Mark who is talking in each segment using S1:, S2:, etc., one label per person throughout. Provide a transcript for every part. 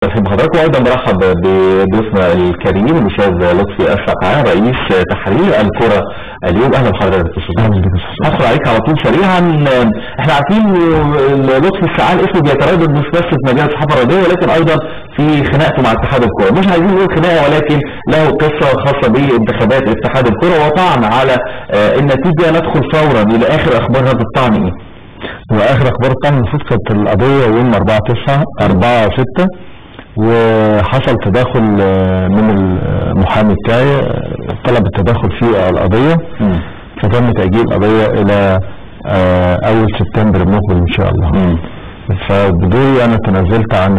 S1: برحب بحضرتك، وايضا برحب بضيفنا الكريم الاستاذ لطفي السقعان رئيس تحرير الكره اليوم. اهلا بحضرتك يا استاذ. هدخل عليك على طول سريعا. احنا عارفين لطفي السقعان اسمه بيتردد مش بس في مجال الصحافه الرياضيه ولكن ايضا في خناقته مع اتحاد الكره. مش عايزين نقول خناقه ولكن له قصه خاصه بانتخابات اتحاد الكره وطعن على النتيجه. ندخل فورا الى اخر اخبار هذا الطعن ايه؟
S2: واخر اخبار طبعا فكت القضيه يوم 4/6 وحصل تداخل من المحامي بتاعي طلب التدخل في القضيه، فتم تاجيل القضيه الى اول سبتمبر المقبل ان شاء الله. فبدوري انا تنازلت عن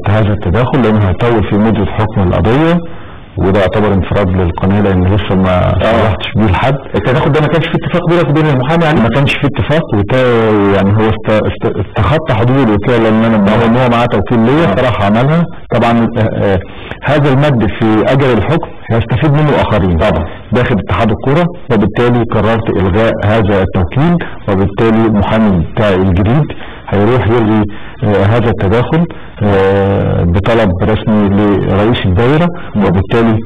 S2: هذا التداخل لانه هيطول في مده حكم القضيه، وده يعتبر انفراد للقناه لان لسه ما صرحتش بيه لحد.
S1: التدخل ده ما كانش في اتفاق بينك وبين المحامي عليه؟
S2: ما كانش في اتفاق، يعني هو استخطى حدود الوكاله لان انا هو معاه توكيل ليا فراح عملها. طبعا هذا المد في اجل الحكم هيستفيد منه اخرين طبعا داخل اتحاد الكوره، وبالتالي قررت الغاء هذا التوكيل، وبالتالي المحامي بتاعي الجديد هيروح يلغي هذا التداخل بطلب رسمي لرئيس الدائره، وبالتالي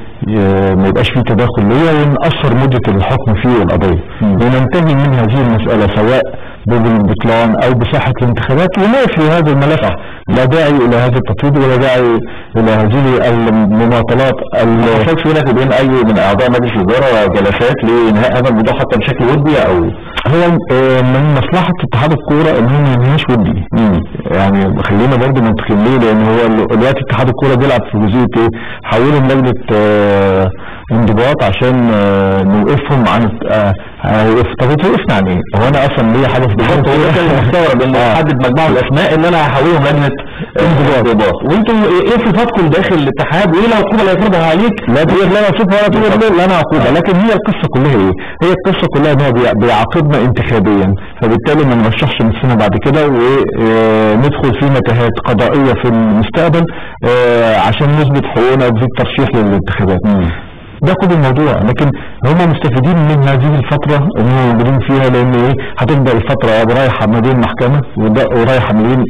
S2: ما يبقاش فيه تداخل ليا ونقصر مده الحكم في القضيه وننتهي من هذه المساله سواء بالبطلان او بصحه الانتخابات ونقفل هذا الملف. لا داعي الى هذا التطويل ولا داعي الى هذه المماطلات.
S1: ما حصلش بينك وبين اي من اعضاء مجلس الاداره جلسات لانهاء هذا الموضوع حتى بشكل ودي؟ او
S2: هو من مصلحه اتحاد الكوره ان هو ما ينهيش ودي. يعني خلينا برضه منطقيين ليه؟ لان هو دلوقتي اتحاد الكوره بيلعب في جزئيه ايه؟ حولوا لجنه انضباط عشان نوقفهم عن طب وقفنا عن ايه؟ هو انا اصلا ليا حاجه في
S1: بالظبط. هو كان مستغرب ان يحدد مجموعه الاسماء ان انا هحولهم لجنه انضباط. وانتوا ايه صفاتكم داخل الاتحاد وايه العقوبه اللي هيفرضها عليك؟
S2: لا صفه ولا تقول لا انا عقوبه، لكن هي القصه كلها ايه؟ هي القصه كلها ان هو بيعاقبنا انتخابيا، فبالتالي ما نرشحش نفسنا بعد كده وندخل في متاهات قضائيه في المستقبل عشان نثبت حقوقنا في الترشيح للانتخابات. ده كل الموضوع. لكن هم مستفيدين من هذه الفترة اللي هم موجودين فيها لان ايه؟ هتبدأ الفترة رايحة ما بين محكمة ورايحة ما بين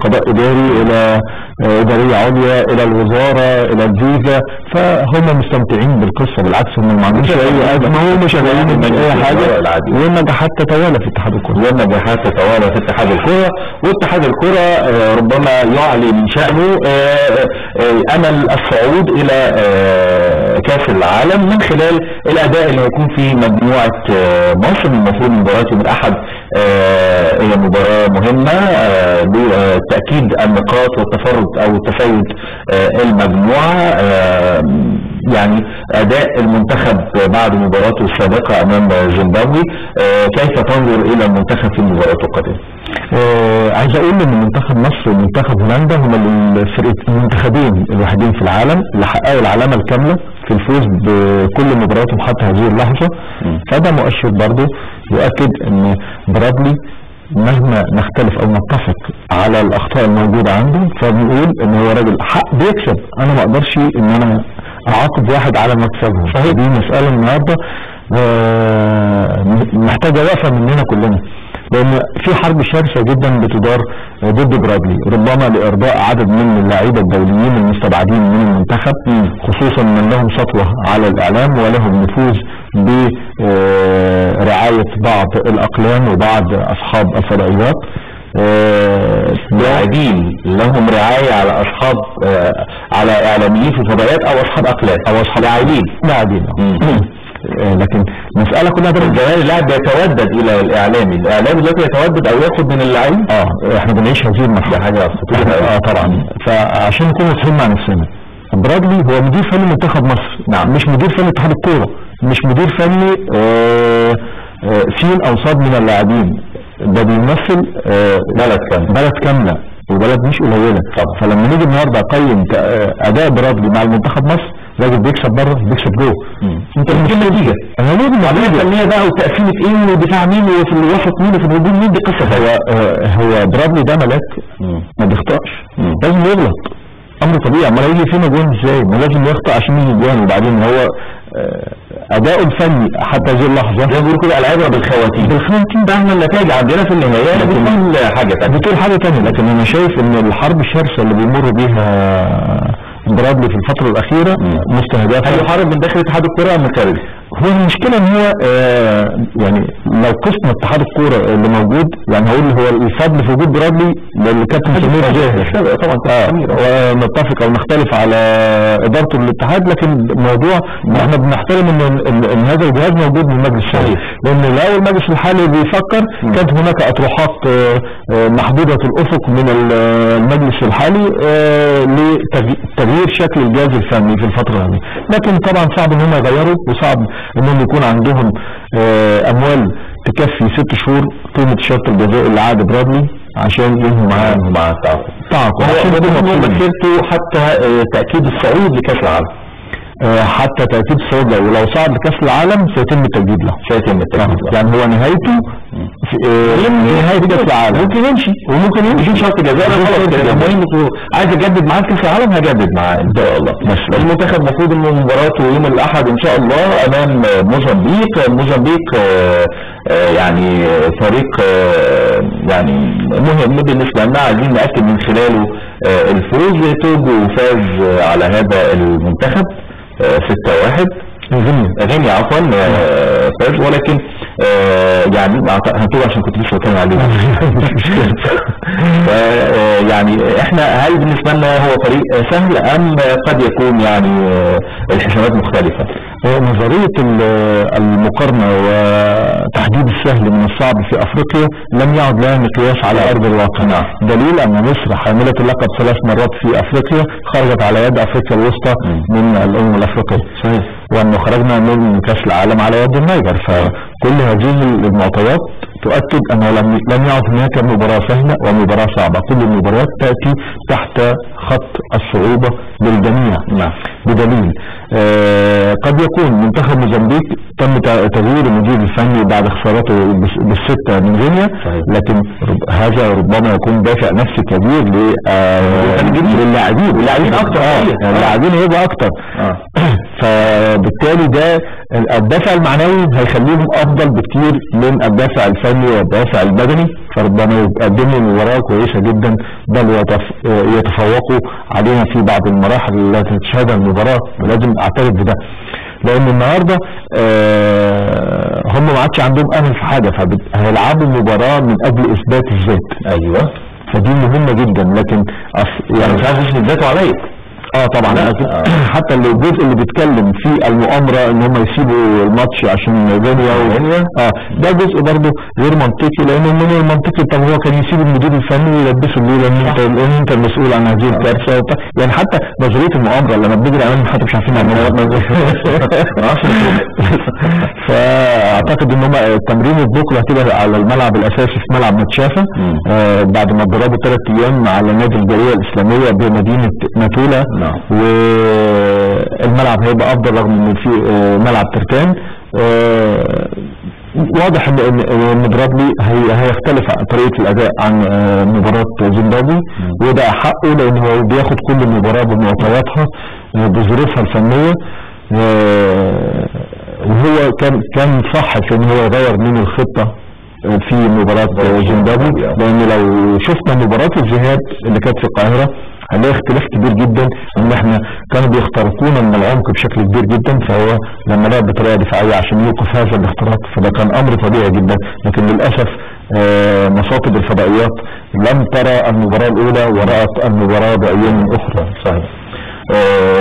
S2: قضاء اداري الى ادارية عليا الى الوزارة الى الفيزا، فهم مستمتعين بالقصة. بالعكس هم ما عندهمش اي ازمة، هم شغالين مش اي حاجة، والنجاحات تتوالى في اتحاد الكرة.
S1: والنجاحات تتوالى في اتحاد الكرة، واتحاد الكرة ربما يعلي من شأنه امل الصعود الى كاس العالم من خلال الاداء اللي هيكون في مجموعة مصر. المفروض مباراة يوم الاحد هي مباراة مهمة لتأكيد النقاط والتفرد او التفاوت المجموعة. يعني اداء المنتخب بعد مباراته السابقة امام زيمبابوي، كيف تنظر الى المنتخب في مباراته القادمة؟
S2: عايز اقول ان منتخب مصر ومنتخب هولندا هما المنتخبين الوحيدين في العالم اللي حققوا العلامة الكاملة في الفوز بكل مبارياتهم حتى هذه اللحظة. فده مؤشر برضه يؤكد ان برادلي مهما نختلف او نتفق على الاخطاء الموجودة عنده فبنقول ان هو راجل حق بيكسب. انا ما اقدرش ان انا اعاقب واحد على مكسبه. صحيح دي مسألة النهاردة محتاجة وقفة مننا كلنا، لان في حرب شرسة جدا بتدار ضد برادلي ربما لارضاء عدد من اللاعبين الدوليين المستبعدين من المنتخب، خصوصا من لهم سطوة على الاعلام ولهم نفوذ برعاية بعض الاقلام وبعض اصحاب الفضائيات.
S1: لاعبين لهم رعاية على اصحاب على اعلاميين في الفضائيات او اصحاب اقلام او اصحاب لاعبين.
S2: لكن المسألة كلها ده
S1: الجمال اللاعب بيتودد الى الاعلامي دلوقتي يتودد او ياخد من اللاعبين.
S2: احنا بنعيش هذه المرحلة
S1: حاجة
S2: طبعا. فعشان نكون واضحين مع نفسنا، برادلي هو مدير فني منتخب مصر. نعم. مش مدير فني اتحاد الكورة، مش مدير فني سين او صاد من اللاعبين. ده بيمثل بلد كاملة وبلد مش قليلة. فلما نيجي النهارده اقيم اداء برادلي مع المنتخب مصر، راجل بيكسب بره بيكسب جوه.
S1: انت بتجيب نتيجه.
S2: انا ليه
S1: العمليه الفنيه بقى وتقسيمه ايه ودفاع مين وفي الوسط مين وفي الهجوم مين، دي قصه.
S2: هو برادلي ده ملاك ما بيخطئش، لازم يغلط، امر طبيعي. امال هيجي فينا جوان ازاي؟ ما لازم يخطئ عشان يجي جوان. وبعدين هو اداؤه الفني حتى هذه اللحظه
S1: زي ما بيقولوا كده العبره بالخواتيم، ده احنا النتائج عندنا في النهايه بتقول حاجه ثانيه،
S2: بتقول حاجه ثانيه. لكن انا شايف ان الحرب الشرسه اللي بيمر بيها برادلي في الفتره الاخيره مستهدفه.
S1: هل يحارب من داخل اتحاد الكره ام من خارجه؟
S2: هو المشكلة ان هو يعني لو قسم اتحاد الكورة اللي موجود، يعني هقول هو الفضل في وجود برادلي للكابتن سمير جاهز طبعا، ونتفق او نختلف على ادارته للاتحاد، لكن الموضوع احنا بنحترم ان هذا الجهاز موجود من المجلس الحالي، لان لو المجلس الحالي بيفكر كانت هناك اطروحات محدودة الافق من المجلس الحالي لتغيير شكل الجهاز الفني في الفترة هذه، لكن طبعا صعب ان هم يغيروا، وصعب انهم يكون عندهم اموال تكفي 6 شهور قيمة شرط الجزاء اللي عاد برادلي عشان ينهوا مع التعاقد
S1: عشان يكونوا مسيرته حتى تأكيد الصعود لكأس العالم.
S2: حتى تأكيد الصعود ولو صعد لكأس العالم سيتم التجديد له، يعني هو نهايته نهاية كأس العالم،
S1: ممكن يمشي وممكن يمشي شرط جزاء. المهم عايز اجدد معاه كأس العالم هجدد معاه ان شاء الله. المنتخب المفروض ان مباراته يوم الاحد ان شاء الله امام موزمبيق يعني فريق يعني مهم بالنسبه لنا، عايزين نأكد من خلاله الفوز. توجو فاز على هذا المنتخب 6-1. غينيا عفوا فاز، ولكن يعني هتقول عشان كنت لسه بتكلم عليه يعني احنا هل بالنسبه لنا هو فريق سهل ام قد يكون يعني الحسابات مختلفه؟
S2: نظريه المقارنه وتحديد السهل من الصعب في افريقيا لم يعد لها مقياس على ارض الواقع. دليل ان مصر حامله اللقب 3 مرات في افريقيا خرجت على يد افريقيا الوسطى من الامم الافريقيه،
S1: صحيح،
S2: وانه خرجنا من كاس العالم على يد النيجر. فكل هذه المعطيات تؤكد انه لم يعد هناك مباراه سهله ومباراه صعبه، كل المباريات تاتي تحت خط الصعوبه للجميع. بدليل قد يكون منتخب موزمبيق تم تغيير المدير الفني بعد خسارته بالستة من غينيا، لكن هذا ربما يكون دافع نفسي كبير للاعبين
S1: اكتر،
S2: اللاعبين هيبقى اكتر فبالتالي ده الدافع المعنوي هيخليهم افضل بكتير من الدافع الفني والدافع البدني، فربما يقدموا مباراه كويسه جدا، بل يتفوقوا علينا في بعض المراحل التي تشهدها المباراه، ولازم اعترف بده، لان النهارده هم ما عادش عندهم امل في حاجه، فهيلعبوا مباراه من اجل اثبات الذات.
S1: ايوه،
S2: فدي مهمه جدا. لكن
S1: يعني مش عايز يثبت ذاته عليك.
S2: طبعا حتى الجزء اللي بيتكلم في المؤامره ان هم يسيبوا الماتش عشان غينيا ده جزء برضه غير منطقي، لانه من المنطقي طب هو كان يسيب المدير الفني ويلبسه ليه، لان انت المسؤول عن هذه الكارثه يعني حتى نظريه المؤامره لما بنيجي نعملها حتى مش عارفين نعملها فاعتقد ان هم تمرين بكره كده على الملعب الاساسي في ملعب متشافى بعد ما اتدربوا 3 ايام على نادي الجاليه الاسلاميه بمدينه ناتولا، والملعب هيبقى افضل رغم ان في ملعب ترتان. واضح ان برادلي هيختلف طريقه الاداء عن مباراه زيمبابوي، وده حقه لان هو بياخد كل مباراه بمعطياتها بظروفها الفنيه، وهو كان صح في ان هو يغير من الخطه في مباراه زيمبابوي، لان لو شفنا مباراه الذهاب اللي كانت في القاهره هنلاقي اختلاف كبير جدا، ان احنا كانوا بيخترقونا من العمق بشكل كبير جدا، فهو لما لعب بطريقه دفاعيه عشان يوقف هذا الاختراق فده كان امر طبيعي جدا. لكن للاسف مصادر الفضائيات لم ترى المباراه الاولى ورأت المباراه بعيون اخرى.
S1: صحيح.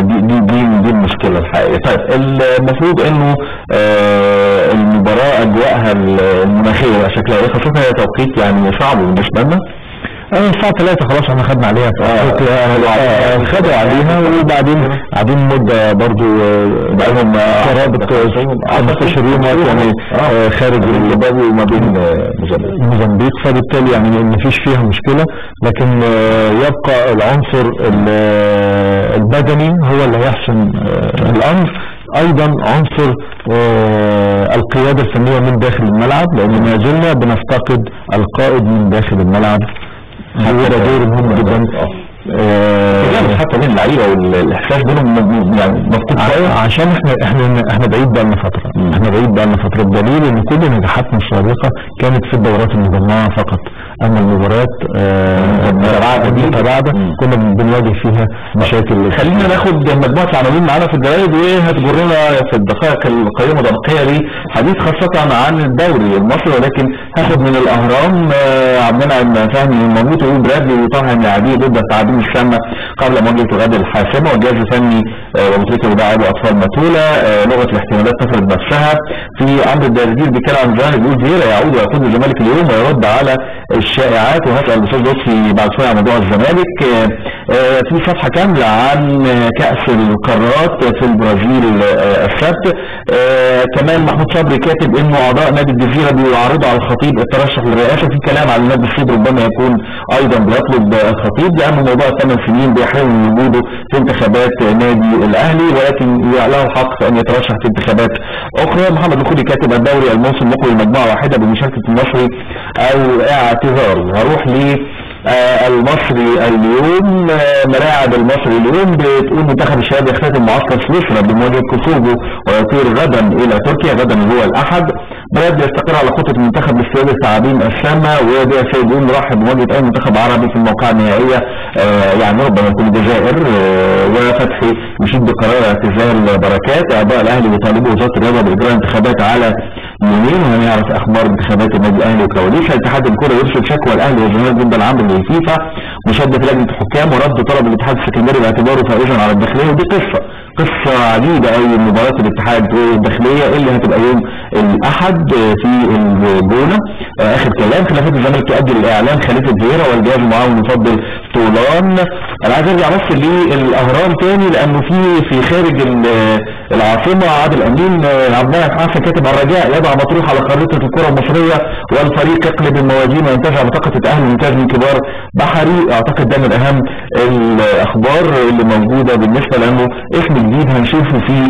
S1: دي المشكله الحقيقيه. طيب المفروض انه المباراه اجواءها المناخيه شكلها ايه، خاصه هي توقيت يعني صعب بالنسبه لنا.
S2: الساعة 3 خلاص احنا خدنا عليها خدوا عليها، وبعدين قاعدين مدة برضو بقالهم قرابة 15 يوم يعني خارج
S1: زيمبابوي وما بين
S2: موزمبيق، فبالتالي يعني مفيش فيها مشكلة، لكن يبقى العنصر البدني هو اللي هيحسم الامر، ايضا عنصر القيادة الفنية من داخل الملعب، لان ما زلنا بنفتقد القائد من داخل الملعب، هو ده دور مهم جدا.
S1: حتى بين اللعيبه والاحساس بينهم يعني مفقود شويه،
S2: عشان احنا بعيد بقالنا فتره. احنا بعيد بقالنا فتره، بدليل ان كل نجاحاتنا السابقه كانت في الدورات المجمعه فقط، اما المباريات المتباعده كنا بنواجه فيها مشاكل.
S1: خلينا ناخد مجموعه العناوين معانا في الجرايد وهتجرنا في الدقائق القيمه والدقيقه دي حديث خاصه عن الدوري المصري، ولكن هاخد من الاهرام عبد المنعم فهمي موجود يقول برادلي وطاهر العديد ضد التعديل السامه قبل مواجهه غد الحاسمه، والجهاز الفني ومتركه وداعب اطفال متوله. لغه الاحتمالات تفرض نفسها. في عمرو الدردير بيتكلم عن زهير بيقول فييرا يعود ويقود الزمالك اليوم ويرد على الشائعات، وهسال الاستاذ لطفي بعد شويه عن موضوع الزمالك. في صفحه كامله عن كاس القارات في البرازيل السبت. كمان محمود صبري كاتب انه اعضاء نادي الجزيره بيعرضوا على الخطيب الترشح للرئاسه. في كلام على نادي الصيد ربما يكون ايضا بيطلب الخطيب، لانه موضوع 8 سنين بيحرم من وجوده في انتخابات نادي الاهلي، ولكن له الحق في ان يترشح في انتخابات اخرى. محمد الخولي كاتب الدوري الموسم مقبل مجموعه واحده بمشاركه المصري او اعتذاره. هروح المصري اليوم. ملاعب المصري اليوم بتقول منتخب الشباب يختتم معسكر سويسرا بمواجهه كوسوفو ويطير غدا الى تركيا، غدا هو الاحد. براد يستقر على خطه المنتخب لاستيعاب الثعابين السامه، وبيع سيد يقول مرحب بمواجهه اي منتخب عربي في الموقعه النهائيه، يعني ربما يكون الجزائر. وفتحي يشيد بقرار اعتزال بركات. اعضاء الاهلي بيطالبوا وزاره الرياضه باجراء انتخابات على يومين، وهنعرف اخبار انتخابات النادي الاهلي وكواليسها. اتحاد الكره يرسل شكوى الاهلي والزمالك ضد العمرو للفيفا، مشاده لجنه الحكام ورد طلب الاتحاد السكندري باعتباره فائزا على الداخليه. ودي قصه عجيبه قوي. مباراه الاتحاد والداخليه اللي هتبقى يوم الاحد في الجونه. اخر كلام خلافات الزمالك تؤدي لاعلان خليفه فييرا والجهاز المعاون يفضل طولان. انا عايز ارجع بس للاهرام تاني، لانه في خارج العاصمه عادل امين عبد المنعم حسن كاتب الرجاء يضع مطروح على خريطه الكره المصريه والفريق يقلب الموازين وينتزع بطاقه الاهلي وينتج من كبار بحري. اعتقد ده من اهم الاخبار اللي موجوده بالنسبه لانه اسم جديد هنشوفه في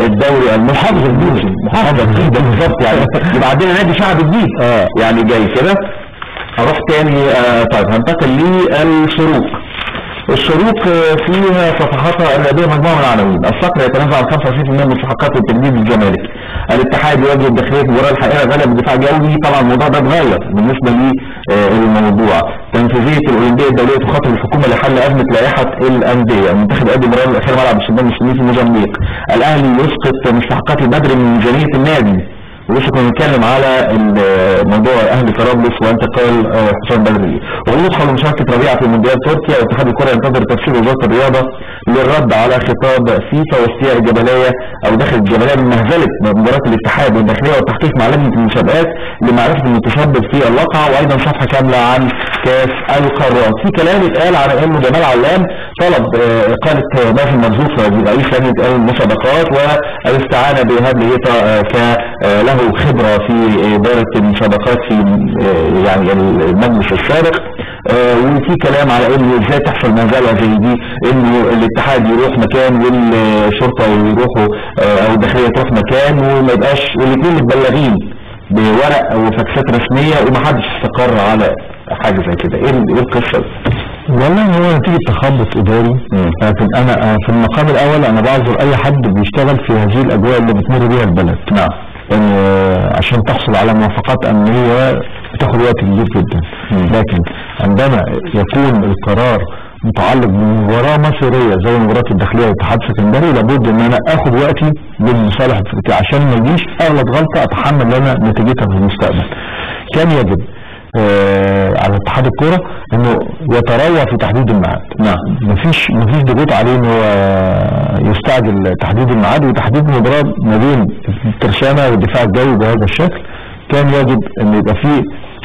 S1: الدوري المحافظ الجديد، محافظه جديده بالظبط، يعني يبقى عندنا نادي شعب جديد يعني جاي كده. هروح تاني. طيب هنتقل للشروق. الشروق فيها صفحاتها الرياضيه مجموعه من العناوين. الصقر يتنازع عن 25% من مستحقات التجديد للزمالك. الاتحاد يواجه الداخليه في مباراه الحقيقه غلب بدفاع جوي. طبعا الموضوع ده اتغير بالنسبه للموضوع. تنفيذيه الاولمبيه الدوليه تخاطب الحكومه لحل ازمه لائحه الانديه. المنتخب قدم المباراه الاخيره ملعب الشباب المسلمين في موزمبيق. الاهلي يسقط مستحقات البدر من ميزانيه النادي. ولسه كنا بنتكلم على موضوع اهلي طرابلس وانتقال حسام بدري. ويدخل مشاركه ربيعه في مونديال تركيا. واتحاد الكره ينتظر تفسير وزاره الرياضه للرد على خطاب فيفا واستياء الجبليه او دخل الجبليه من مهزله مباراه الاتحاد والداخليه والتحقيق مع لجنه المسابقات لمعرفه المتسبب في الواقعه. وايضا صفحه كامله عن كاس القارات. في كلام اتقال على انه جمال علام طلب اقاله مازن مرزوق رئيس لجنه المسابقات والاستعانه بايهاب لهيطه له خبرة في إدارة المسابقات في يعني المجلس السابق. وفي كلام على انه ازاي تحصل مهزله زي دي، انه الاتحاد يروح مكان والشرطه يروحوا او الداخليه تروح مكان وما يبقاش والاثنين متبلغين بورق وفاكسات رسميه ومحدش استقر على حاجه زي كده. ايه القصه؟
S2: والله هو نتيجه تخبط اداري. لكن انا في المقام الاول انا بعذر اي حد بيشتغل في هذه الاجواء اللي بتمر بيها البلد.
S1: نعم.
S2: عشان تحصل على موافقات امنيه بتاخد وقت كبير جدا. لكن عندما يكون القرار متعلق بمباراه مصيريه زي مباراه الداخليه والاتحاد السكندري لابد ان انا اخد وقتي للمصالح عشان ما يجيش اغلط غلطه اتحمل انا نتيجتها في المستقبل. كان يجب على اتحاد الكوره انه يتروى في تحديد الميعاد.
S1: نعم.
S2: مفيش ضغوط عليه انه يستعجل تحديد الميعاد وتحديد المباراه ما بين الترسانه والدفاع الجوي بهذا الشكل. كان يجب ان يبقى فيه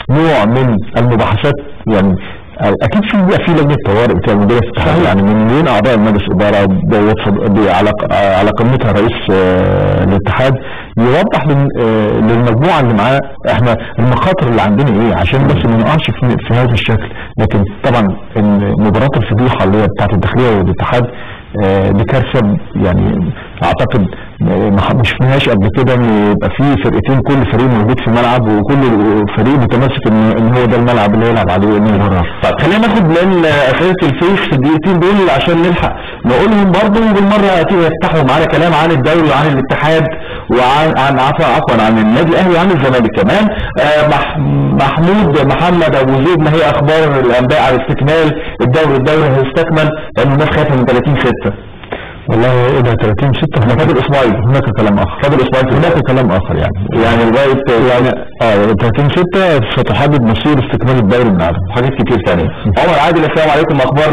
S2: نوع من المباحثات، يعني اكيد في لجنه طوارئ بتاع المديريه الاتحاد، يعني من اعضاء المجلس الاداره على قمتها رئيس الاتحاد يوضح للمجموعه اللي معاه احنا المخاطر اللي عندنا ايه عشان بس ما نقعش في هذا الشكل. لكن طبعا مباراه الفضيحه اللي هي بتاعت الداخليه والاتحاد دي كارثه يعني. اعتقد ما شفناهاش قبل كده ان يبقى في فرقتين، كل فريق موجود في ملعب وكل فريق متمسك ان هو ده الملعب اللي يلعب عليه المباراه.
S1: طيب خلينا ناخد من اسئله الفيس في الدقيقتين دول عشان نلحق نقولهم برضه، وبالمره يفتحوا معانا كلام عن الدوري وعن الاتحاد وعن عفوا عن النادي الاهلي وعن الزمالك كمان. محمود محمد ابو زيد، ما هي اخبار الانباء على استكمال الدوري هيستكمل لان الناس خايفه من 30/6؟
S2: والله الى 30/6
S1: فاضل اسبوعين،
S2: هناك كلام اخر،
S1: فاضل اسبوعين،
S2: هناك كلام اخر يعني لغايه 30/6 ستحدد مصير استكمال الدوري النهارده
S1: وحاجات كتير ثانيه. عمر عادل، السلام عليكم، اخبار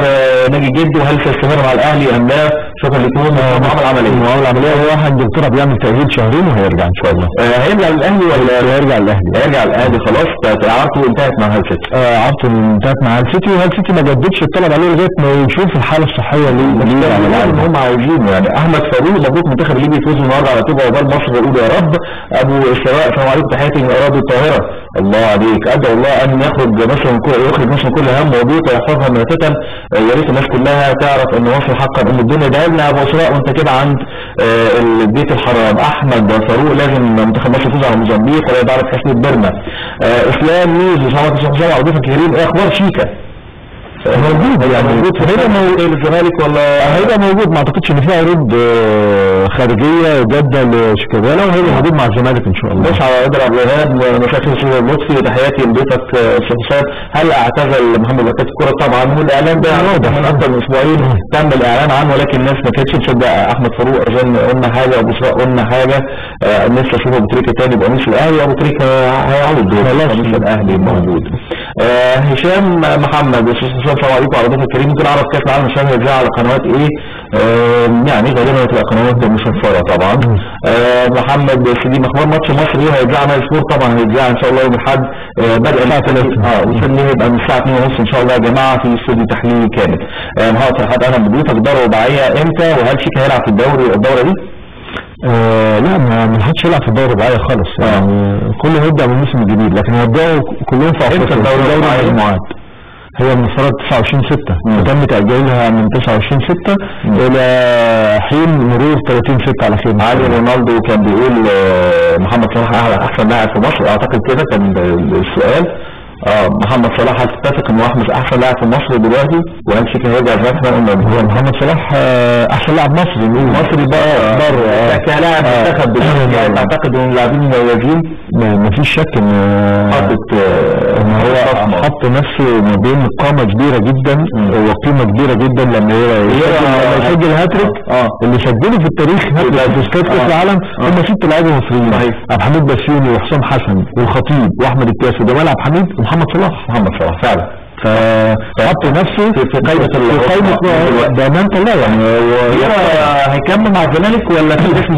S1: ناجي جدو، هل سيستمر مع الاهلي ام لا؟ شكرا لكم.
S2: المعامله العمليه هو واحد انجلترا بيعمل تاجيل شهرين وهيرجع ان شاء الله.
S1: هيرجع للاهلي ولا
S2: هيرجع للاهلي؟
S1: هيرجع للاهلي خلاص. عرضته انتهت مع هال سيتي.
S2: عرضته انتهت مع هال سيتي، وهال سيتي ما جددش الطلب عليه لغايه ما يشوف الحاله الصحيه ليه
S1: على اللاعب هم عايزينه. يعني احمد فاروق، مبروك منتخب الليبي يفوز النهارده على توبه وبال مصر، بقول يا رب. ابو السواء، السلام عليكم، تحياتي من اراضي القاهره. الله عليك، ادعو الله ان يخرج مصر كل هم وضيق ويحفظها من الفتن. يا ريت الناس كلها تعرف ان مصر حقا ام الدنيا. ده لنا ابو اسراء وانت كده عند البيت الحرام. احمد فاروق، لازم منتخب مصر يفوز على موزمبيق ولا يعرف حسن بيرما. اسلام نيوز، السلام على ضيوفك الكريم، ايه اخبار شيكا؟
S2: موجود يعني
S1: موجود في الزمالك ولا
S2: هيبقى موجود؟ ما اعتقدش ان في عروض خارجيه جاده لشيكابالا، وهيبقى موجود مع الزمالك ان شاء الله.
S1: ماشي. على قدر عبد الوهاب، مشاكل سيدي اللطفي، تحياتي لضيفك الشخصات. هل اعتزل محمد بركات الكره؟ طبعا، والاعلان ده واضح من اكثر من اسبوعين تم الاعلان عنه، ولكن الناس ما كانتش تصدق. احمد فاروق اظن قلنا حاجه، ابو اسراء قلنا حاجه، نفسي اشوف ابو تريكه تاني بقميص الاهلي. ابو تريكه هيعود بقميص الاهلي موجود. هشام محمد، السلام عليكم على ضيوف الكريم، ممكن اعرف كاس العالم مش هيذاع على قنوات ايه؟ يعني غالبا هتبقى قنوات مشفره طبعا. محمد سليم، اخبار ماتش مصر ايه؟ هيذاع على السبور؟ طبعا هيذاع ان شاء الله يوم الاحد بدء الساعه 3 وسلم يبقى من الساعه 2:30 ان شاء الله يا جماعه في استوديو تحليلي كامل. محمد فرحات، اهلا بضيوفك. دوره رباعيه امتى؟ وهل شيكا هيلعب في الدوره دي؟
S2: لا، ما حدش يلعب في الدوري الرباعي خالص. يعني كله هيبدا من الموسم الجديد، لكن هيبداوا كلهم في افريقيا. الدوري المجموعات هي من صارت 29/6 وتم تأجيلها من 29/6 إلى حين مرور 30/6 على خير.
S1: علي رونالدو كان بيقول محمد صلاح أحسن لاعب في مصر، أعتقد كده كان السؤال. محمد صلاح، هل تتفق انه احسن لاعب في مصر دلوقتي؟ وهل شيكا هيرجع زي ما احنا قلنا؟
S2: هو محمد صلاح احسن لاعب مصري،
S1: مصري بقى كلاعب منتخب. يعني اعتقد ان اللاعبين مميزين،
S2: ما فيش شك ان هو حط نفسه ما بين قامه كبيره جدا وقيمه كبيره جدا لما يسجل هاتريك. اللي سجله في التاريخ هاتريك في كاس العالم هم 6 لاعبين مصريين، عبد الحميد بسيوني وحسام حسن والخطيب واحمد الكاس وجمال عبد الحميد محمد صلاح
S1: فعلا.
S2: فحط نفسه في قائمة بأمانة الله. يعني
S1: هيكمل مع الزمالك ولا في اسم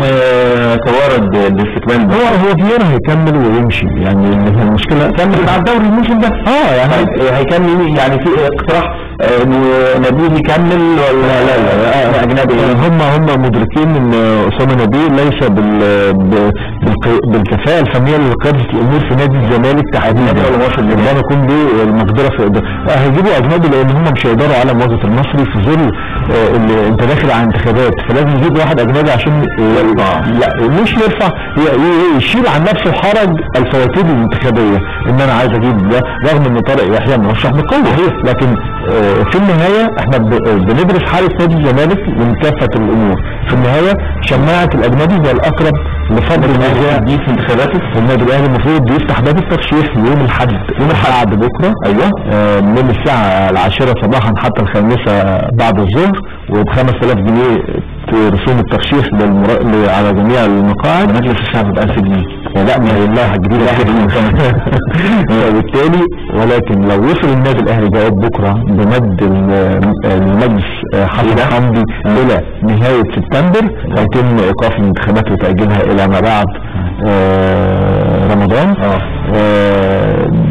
S1: توارد الاستكمال؟
S2: هو فييرا هيكمل ويمشي. يعني المشكلة
S1: كمل مع الدوري الموسم ده.
S2: يعني
S1: هيكمل. يعني في اقتراح انه نبيل يكمل ولا لا اجنبي؟
S2: هم مدركين ان اسامه نبيل ليس بالكفاءة الفنية لقيادة الامور في نادي الزمالك تحديدا. ربما يكون له المقدرة في هيجيبوا اجنبي لان هم مش هيقدروا على مواجهه المصري في ظل اللي انت داخل على انتخابات، فلازم يجيب واحد اجنبي عشان لا مش يرفع يشيل عن نفسه حرج الفواتير الانتخابيه ان انا عايز اجيب ده، رغم ان طارق يحيى مرشح بقوه. لكن في النهايه احنا بندرس حاله نادي الزمالك من كافه الامور. في النهايه شماعه الاجنبي هي الاقرب لفضل النجاح
S1: دي في انتخاباته.
S2: النادي الاهلي المفروض يفتح باب الترشيح يوم الاحد بعد بكره.
S1: ايوه،
S2: من الساعة 10 صباحا حتى 5 بعد الظهر، وب5000 جنيه رسوم الترشيح على جميع المقاعد.
S1: مجلس الشعب ب1000 جنيه.
S2: لا، ما الله هتجيب وبالتالي ولكن لو وصل النادي الاهلي جواب بكره بمد المجلس حسن حمدي الى نهاية سبتمبر، هيتم ايقاف الانتخابات وتأجيلها الى ما بعد رمضان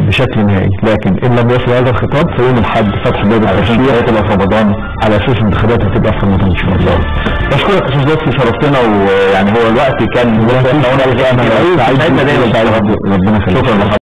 S2: بشكل نهائي. لكن ان لم يصل هذا الخطاب فيوم الاحد فتح باب الترشيح هتبقى في رمضان، على اساس الانتخابات هتبقى في رمضان ان شاء الله.
S1: بشكرك يا استاذ لطفي، شرفتنا. ويعني هو الوقت كان
S2: ربنا يخليك.
S1: شكرا لحضرتك.